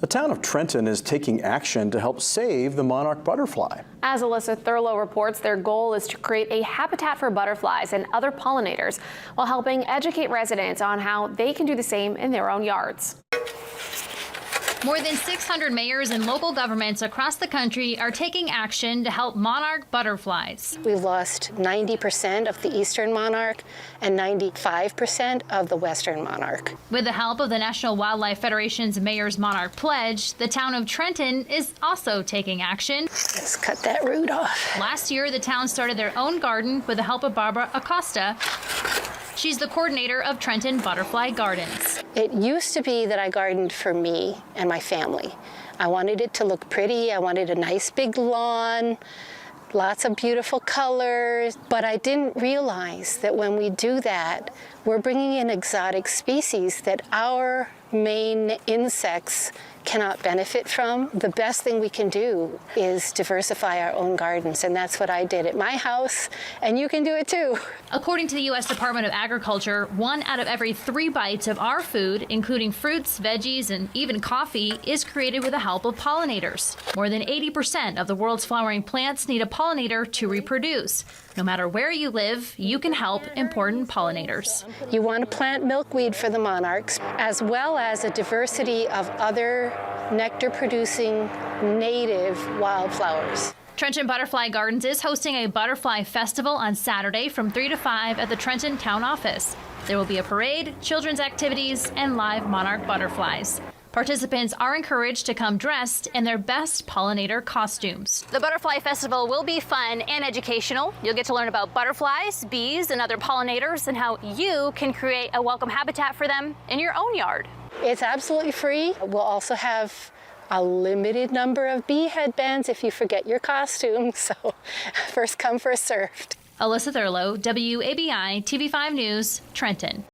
The town of Trenton is taking action to help save the monarch butterfly. As Alyssa Thurlow reports, their goal is to create a habitat for butterflies and other pollinators while helping educate residents on how they can do the same in their own yards. More than 600 mayors and local governments across the country are taking action to help monarch butterflies. We lost 90% of the eastern monarch and 95% of the western monarch. With the help of the National Wildlife Federation's Mayor's Monarch Pledge, the town of Trenton is also taking action. Let's cut that root off. Last year, the town started their own garden with the help of Barbara Acosta. She's the coordinator of Trenton Butterfly Gardens. It used to be that I gardened for me and my family. I wanted it to look pretty. I wanted a nice big lawn, lots of beautiful colors, but I didn't realize that when we do that, we're bringing in exotic species that our main insects cannot benefit from. The best thing we can do is diversify our own gardens, and that's what I did at my house, and you can do it too. According to the U.S. Department of Agriculture, 1 out of every 3 bites of our food, including fruits, veggies, and even coffee, is created with the help of pollinators. More than 80% of the world's flowering plants need a pollinator to reproduce. No matter where you live, you can help important pollinators. You want to plant milkweed for the monarchs, as well as a diversity of other nectar-producing native wildflowers. Trenton Butterfly Gardens is hosting a butterfly festival on Saturday from 3 to 5 at the Trenton Town Office. There will be a parade, children's activities, and live monarch butterflies. Participants are encouraged to come dressed in their best pollinator costumes. The Butterfly Festival will be fun and educational. You'll get to learn about butterflies, bees, and other pollinators and how you can create a welcome habitat for them in your own yard. It's absolutely free. We'll also have a limited number of bee headbands if you forget your costume, so first come, first served. Alyssa Thurlow, WABI TV5 News, Trenton.